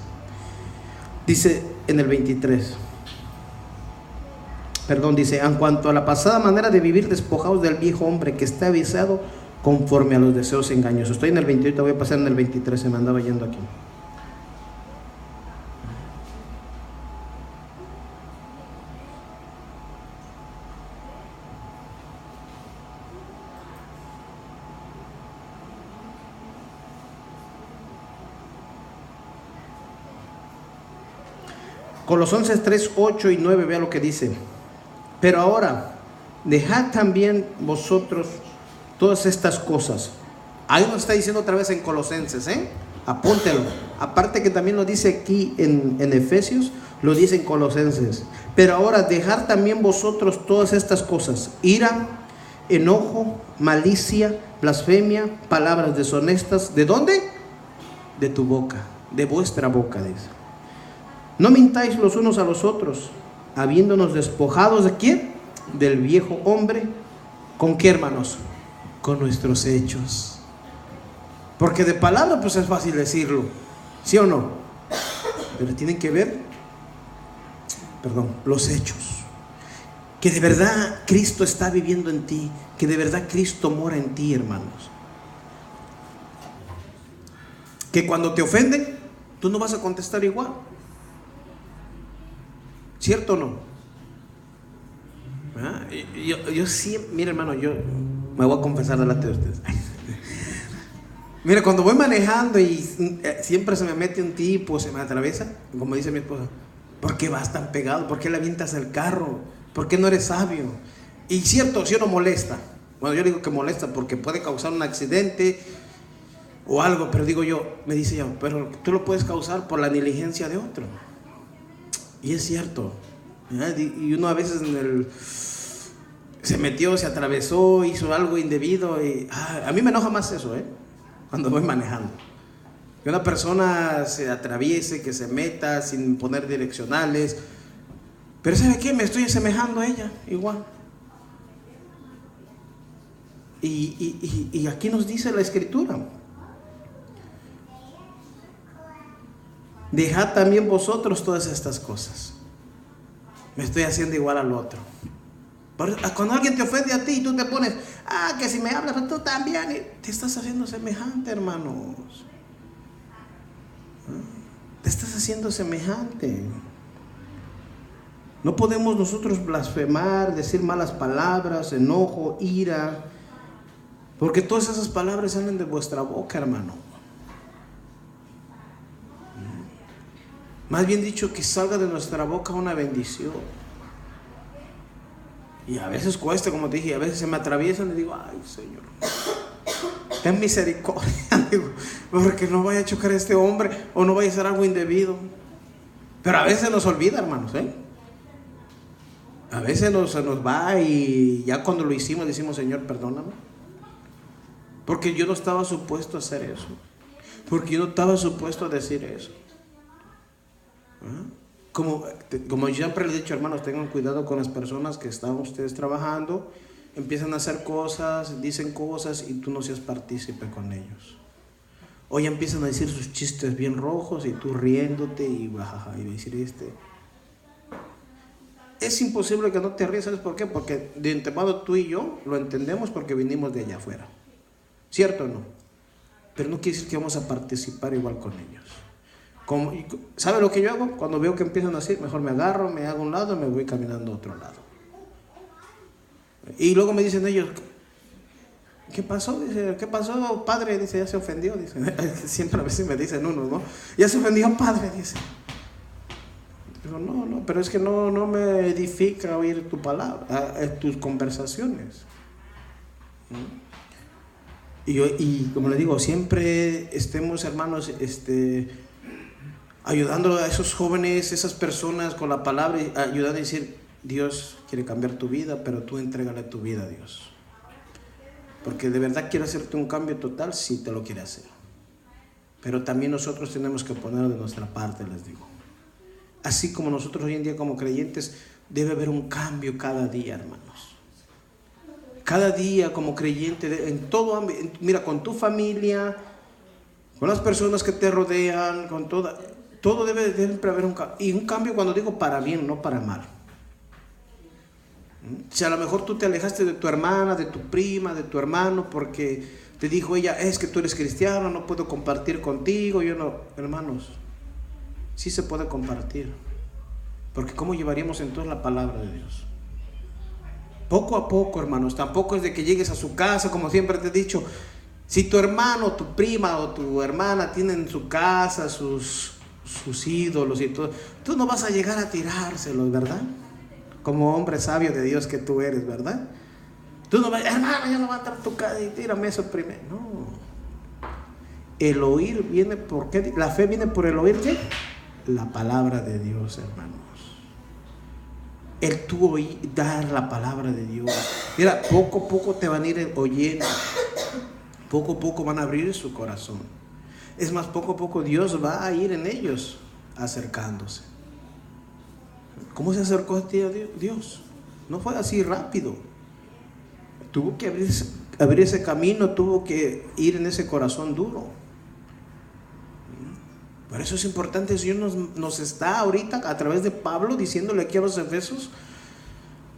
Dice en el 23. Dice, en cuanto a la pasada manera de vivir, despojados del viejo hombre que está viciado conforme a los deseos engañosos. Estoy en el 28, voy a pasar en el 23, se me andaba yendo aquí. Colosenses 3, 8 y 9, vea lo que dice. Pero ahora, dejad también vosotros todas estas cosas. Ahí nos está diciendo otra vez en Colosenses, apúntelo. Aparte que también lo dice aquí en Efesios, lo dice en Colosenses. Pero ahora, dejad también vosotros todas estas cosas: ira, enojo, malicia, blasfemia, palabras deshonestas. ¿De dónde? De tu boca, de vuestra boca, dice. No mintáis los unos a los otros, habiéndonos despojados ¿de quién? Del viejo hombre. ¿Con qué, hermanos? Con nuestros hechos. Porque de palabra pues es fácil decirlo, ¿sí o no? Pero tienen que ver, los hechos. Que de verdad Cristo está viviendo en ti, que de verdad Cristo mora en ti, hermanos. Que cuando te ofenden, tú no vas a contestar igual. ¿Cierto o no? Yo siempre, mire, hermano, yo me voy a confesar delante de ustedes. Mire, cuando voy manejando y siempre se me mete un tipo, se me atraviesa, como dice mi esposa, ¿por qué vas tan pegado? ¿Por qué le avientas el carro? ¿Por qué no eres sabio? Y cierto, si uno molesta. Bueno, yo digo que molesta porque puede causar un accidente o algo, pero me dice yo, pero tú lo puedes causar por la negligencia de otro. Y es cierto. Y uno a veces se metió, se atravesó, hizo algo indebido. Y a mí me enoja más eso, cuando voy manejando. Que una persona se atraviese, que se meta sin poner direccionales. Pero ¿sabe qué? Me estoy asemejando a ella, igual. Y aquí nos dice la Escritura: dejad también vosotros todas estas cosas. Me estoy haciendo igual al otro. Cuando alguien te ofende a ti y tú te pones, que si me hablas tú también, te estás haciendo semejante, hermanos. Te estás haciendo semejante. No podemos nosotros blasfemar, decir malas palabras, enojo, ira, porque todas esas palabras salen de vuestra boca, hermano. Más bien dicho, que salga de nuestra boca una bendición. Y a veces cuesta, como te dije, a veces se me atraviesan y digo, ay, Señor, ten misericordia, digo, porque no vaya a chocar a este hombre o no vaya a hacer algo indebido. Pero a veces nos olvida, hermanos, A veces se nos va y ya cuando lo hicimos decimos, Señor, perdóname. Porque yo no estaba supuesto a hacer eso. Porque yo no estaba supuesto a decir eso. Como yo siempre les he dicho, hermanos, tengan cuidado con las personas que están ustedes trabajando, empiezan a hacer cosas, dicen cosas y tú no seas partícipe con ellos. O ya empiezan a decir sus chistes bien rojos y tú riéndote y decir Es imposible que no te rías, ¿sabes por qué? Porque de antemano tú y yo lo entendemos porque vinimos de allá afuera. ¿Cierto o no? Pero no quiere decir que vamos a participar igual con ellos. ¿Sabe lo que yo hago? Cuando veo que empiezan a decir, mejor me agarro, me hago a un lado y me voy caminando a otro lado. Y luego me dicen ellos, ¿qué pasó? Dice, ¿qué pasó, padre? Dice, ya se ofendió. Dice, siempre a veces me dicen unos, ¿no? Ya se ofendió, padre, dice. Digo, no, pero es que no me edifica oír tu palabra, tus conversaciones. Y como le digo, siempre estemos, hermanos, ayudando a esos jóvenes, esas personas con la palabra, ayudando a decir, Dios quiere cambiar tu vida, pero tú entrégale tu vida a Dios. Porque de verdad quiere hacerte un cambio total, sí te lo quiere hacer. Pero también nosotros tenemos que poner de nuestra parte, les digo. Así como nosotros hoy en día como creyentes, debe haber un cambio cada día, hermanos. Cada día como creyente, en todo ámbito, mira, con tu familia, con las personas que te rodean, con todo debe haber un cambio. Y un cambio cuando digo para bien, no para mal. Si a lo mejor tú te alejaste de tu hermana, de tu prima, de tu hermano, porque te dijo ella, es que tú eres cristiano, no puedo compartir contigo, yo no. Hermanos, sí se puede compartir. Porque ¿cómo llevaríamos entonces la palabra de Dios? Poco a poco, hermanos. Tampoco es de que llegues a su casa, como siempre te he dicho. Si tu hermano, tu prima o tu hermana tienen en su casa sus ídolos y todo, tú no vas a llegar a tirárselos, ¿verdad? Como hombre sabio de Dios que tú eres, ¿verdad? Tú no vas, hermano, ya no va a entrar a tu casa y tírame eso primero. No. El oír viene por qué. La fe viene por el oír, ¿qué? La palabra de Dios, hermanos. El tú oír, dar la palabra de Dios. Mira, poco a poco te van a ir oyendo. Poco a poco van a abrir su corazón. Es más, poco a poco Dios va a ir en ellos acercándose. ¿Cómo se acercó a ti a Dios? No fue así rápido. Tuvo que abrir ese camino, tuvo que ir en ese corazón duro. Por eso es importante, el Señor nos está ahorita a través de Pablo diciéndole aquí a los Efesios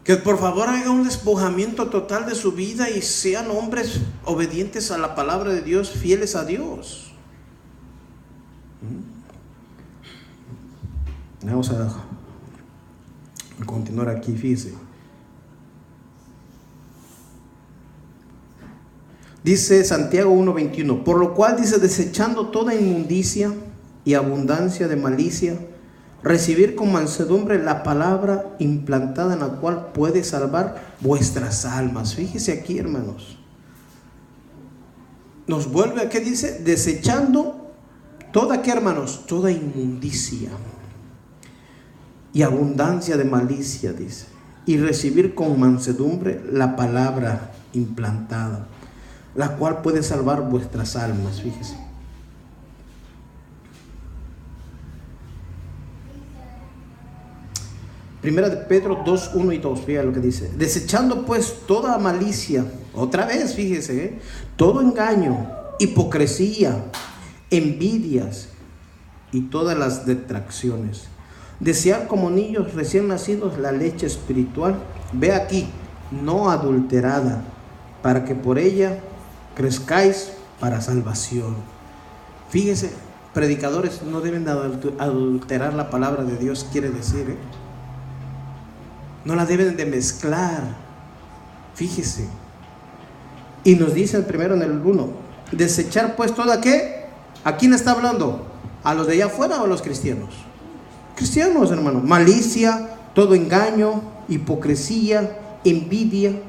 que por favor haga un despojamiento total de su vida y sean hombres obedientes a la palabra de Dios, fieles a Dios. Vamos a continuar aquí, fíjese. Dice Santiago 1:21, por lo cual dice, desechando toda inmundicia y abundancia de malicia, recibir con mansedumbre la palabra implantada en la cual puede salvar vuestras almas. Fíjese aquí, hermanos. Nos vuelve a qué dice, desechando toda, ¿qué, hermanos? Toda inmundicia y abundancia de malicia, dice, y recibir con mansedumbre la palabra implantada, la cual puede salvar vuestras almas. Fíjese. Primera de Pedro 2, 1 y 2, fíjate lo que dice. Desechando pues toda malicia, otra vez, fíjese, todo engaño, hipocresía, envidias y todas las detracciones. Desear como niños recién nacidos la leche espiritual, ve aquí, no adulterada, para que por ella crezcáis para salvación. Fíjese, predicadores no deben de adulterar la palabra de Dios, quiere decir, no la deben de mezclar. Fíjese. Y nos dice el primero en el 1, desechar pues toda, ¿qué? ¿A quién está hablando? ¿A los de allá afuera o a los cristianos? Cristianos, hermano. Malicia, todo engaño, hipocresía, envidia,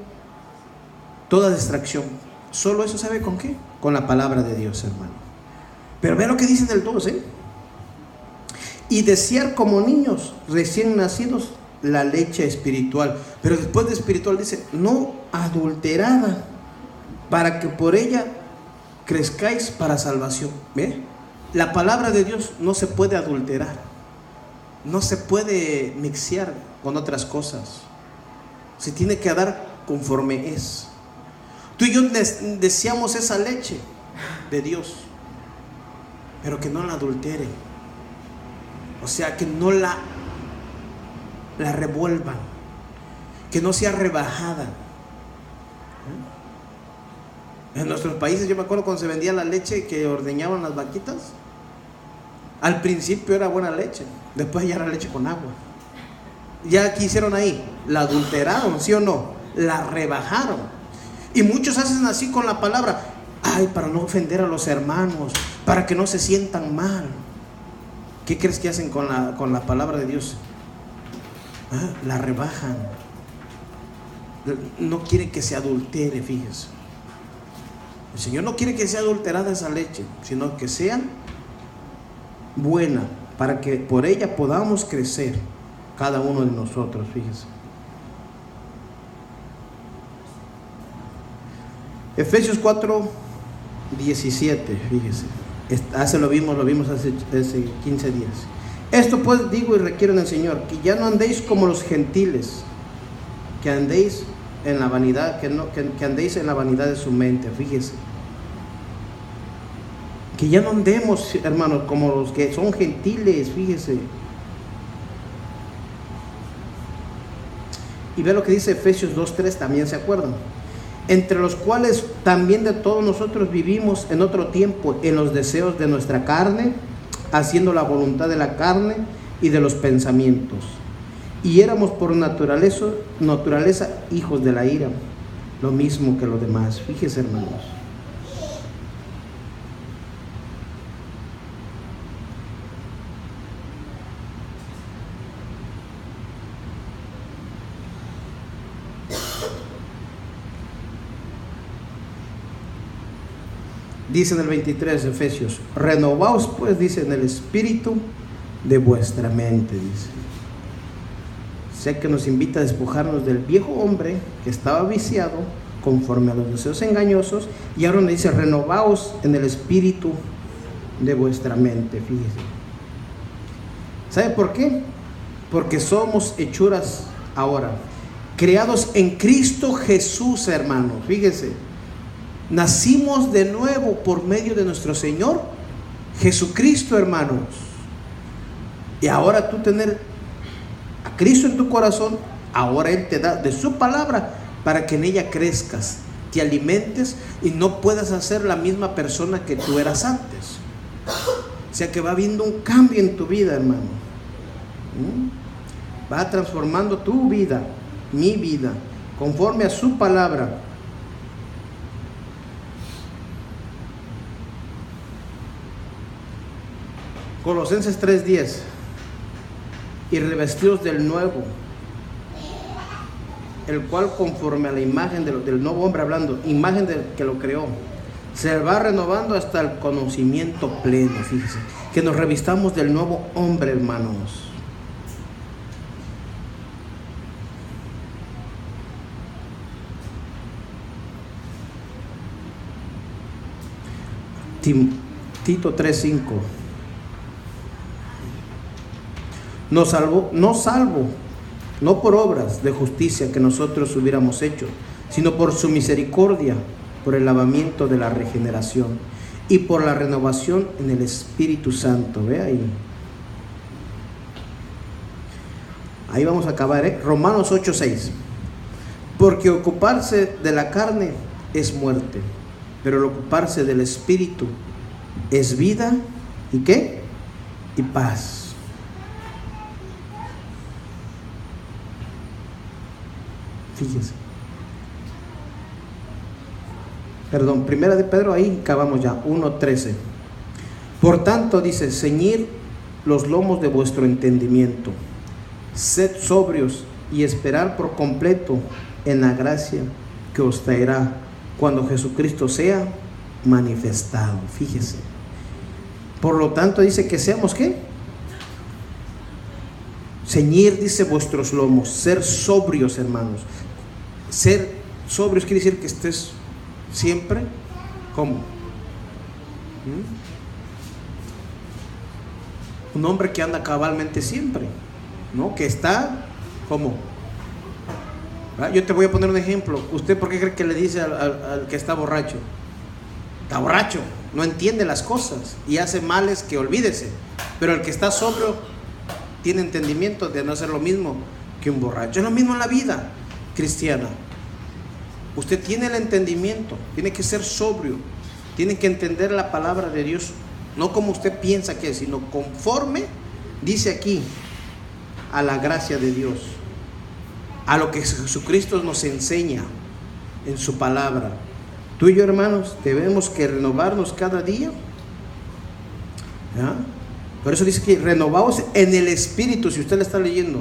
toda distracción. Solo eso sabe con qué? Con la palabra de Dios, hermano. Pero ve lo que dice en el 2, y desear como niños recién nacidos la leche espiritual. Pero después de espiritual dice, no adulterada, para que por ella crezcáis para salvación. ¿Ve? La palabra de Dios no se puede adulterar, no se puede mixear con otras cosas. Se tiene que dar conforme es. Tú y yo deseamos esa leche de Dios, pero que no la adulteren. O sea, que no la revuelvan, que no sea rebajada. En nuestros países, yo me acuerdo cuando se vendía la leche que ordeñaban las vaquitas, al principio era buena leche, después ya era leche con agua. Ya ¿qué hicieron ahí? La adulteraron, ¿sí o no? La rebajaron. Y muchos hacen así con la palabra, ay, para no ofender a los hermanos, para que no se sientan mal. ¿Qué crees que hacen con la palabra de Dios? La rebajan. No quieren que se adultere, fíjese. El Señor no quiere que sea adulterada esa leche, sino que sea buena, para que por ella podamos crecer cada uno de nosotros, fíjese. Efesios 4:17, fíjese. Lo vimos hace 15 días. Esto pues digo y requiero en el Señor, que ya no andéis como los gentiles, que andéis en la vanidad, que andéis en la vanidad de su mente, fíjese. Que ya no andemos, hermanos, como los que son gentiles, fíjese. Y ve lo que dice Efesios 2:3, también se acuerdan. Entre los cuales también de todos nosotros vivimos en otro tiempo en los deseos de nuestra carne, haciendo la voluntad de la carne y de los pensamientos. Y éramos por naturaleza hijos de la ira, lo mismo que los demás. Fíjese, hermanos. Dice en el 23 de Efesios, renovaos pues, dice, en el espíritu de vuestra mente, dice. Sé que nos invita a despojarnos del viejo hombre que estaba viciado conforme a los deseos engañosos, y ahora nos dice, renovaos en el espíritu de vuestra mente, fíjese. ¿Sabe por qué? Porque somos hechuras ahora, creados en Cristo Jesús, hermanos, fíjese. Nacimos de nuevo por medio de nuestro Señor Jesucristo, hermanos. Y ahora tú tener a Cristo en tu corazón, ahora Él te da de su palabra para que en ella crezcas, te alimentes y no puedas hacer la misma persona que tú eras antes. O sea que va habiendo un cambio en tu vida, hermano. Va transformando tu vida, mi vida, conforme a su palabra. Colosenses 3:10, y revestidos del nuevo, el cual conforme a la imagen del nuevo hombre, hablando, imagen del que lo creó, se va renovando hasta el conocimiento pleno, fíjese, que nos revistamos del nuevo hombre, hermanos. Tito 3:5. Nos salvó, no por obras de justicia que nosotros hubiéramos hecho, sino por su misericordia, por el lavamiento de la regeneración y por la renovación en el Espíritu Santo. Ve ahí. Ahí vamos a acabar, ¿eh? Romanos 8:6. Porque ocuparse de la carne es muerte, pero el ocuparse del Espíritu es vida, ¿y qué? Y paz. Fíjense. Perdón, primera de Pedro, ahí acabamos ya, 1:13. Por tanto, dice, ceñid los lomos de vuestro entendimiento, sed sobrios y esperar por completo en la gracia que os traerá cuando Jesucristo sea manifestado. Ceñir, dice, vuestros lomos. Ser sobrios, hermanos. Ser sobrios quiere decir que estés siempre, ¿cómo? Un hombre que anda cabalmente siempre, ¿no? Que está, ¿cómo? ¿Verdad? Yo te voy a poner un ejemplo. ¿Usted por qué cree que le dice al que está borracho? Está borracho, no entiende las cosas y hace males que olvídese. Pero el que está sobrio tiene entendimiento de no hacer lo mismo que un borracho. Es lo mismo en la vida cristiana. Usted tiene el entendimiento, tiene que ser sobrio, tiene que entender la palabra de Dios, no como usted piensa que es, sino conforme, dice aquí, a la gracia de Dios, a lo que Jesucristo nos enseña en su palabra. Tú y yo, hermanos, debemos que renovarnos cada día. ¿Ya? Por eso dice que renovaos en el espíritu, si usted le está leyendo,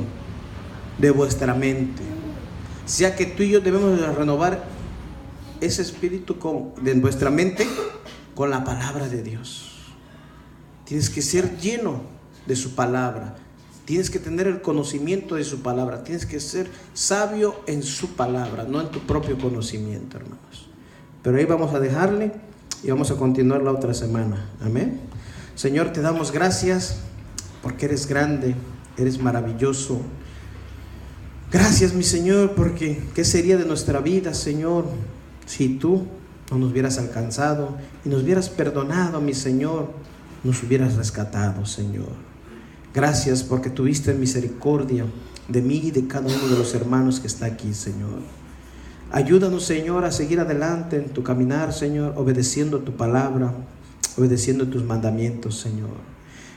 de vuestra mente. O sea que tú y yo debemos renovar ese espíritu de nuestra mente con la palabra de Dios. Tienes que ser lleno de su palabra. Tienes que tener el conocimiento de su palabra. Tienes que ser sabio en su palabra, no en tu propio conocimiento, hermanos. Pero ahí vamos a dejarle y vamos a continuar la otra semana. Amén. Señor, te damos gracias porque eres grande, eres maravilloso. Gracias, mi Señor, porque ¿qué sería de nuestra vida, Señor, si tú no nos hubieras alcanzado y nos hubieras perdonado, mi Señor, nos hubieras rescatado, Señor? Gracias porque tuviste misericordia de mí y de cada uno de los hermanos que está aquí, Señor. Ayúdanos, Señor, a seguir adelante en tu caminar, Señor, obedeciendo tu palabra, obedeciendo tus mandamientos, Señor.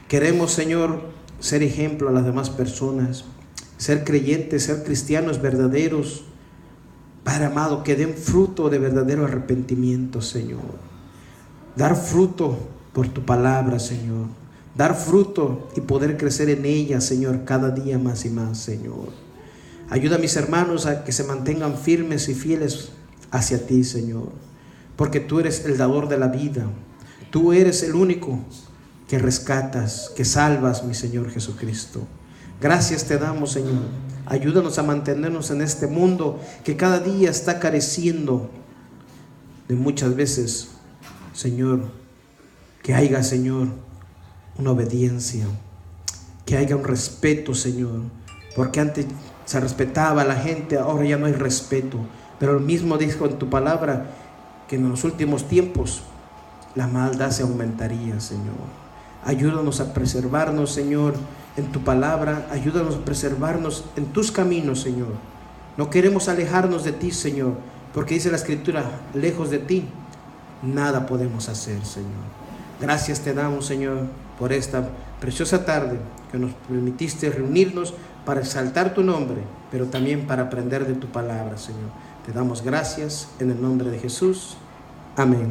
Queremos, Señor, ser ejemplo a las demás personas, ser creyentes, ser cristianos verdaderos, Padre amado, que den fruto de verdadero arrepentimiento, Señor. Dar fruto por tu palabra, Señor. Dar fruto y poder crecer en ella, Señor, cada día más y más, Señor. Ayuda a mis hermanos a que se mantengan firmes y fieles hacia ti, Señor, porque tú eres el dador de la vida. Tú eres el único que rescatas, que salvas, mi Señor Jesucristo. Gracias te damos, Señor. Ayúdanos a mantenernos en este mundo que cada día está careciendo de muchas veces, Señor, que haya, Señor, una obediencia, que haya un respeto, Señor, porque antes se respetaba a la gente, ahora ya no hay respeto. Pero el mismo dijo en tu palabra que en los últimos tiempos la maldad se aumentaría, Señor. Ayúdanos a preservarnos, Señor, en tu palabra. Ayúdanos a preservarnos en tus caminos, Señor. No queremos alejarnos de ti, Señor, porque dice la Escritura, lejos de ti nada podemos hacer, Señor. Gracias te damos, Señor, por esta preciosa tarde que nos permitiste reunirnos para exaltar tu nombre, pero también para aprender de tu palabra, Señor. Te damos gracias en el nombre de Jesús. Amén.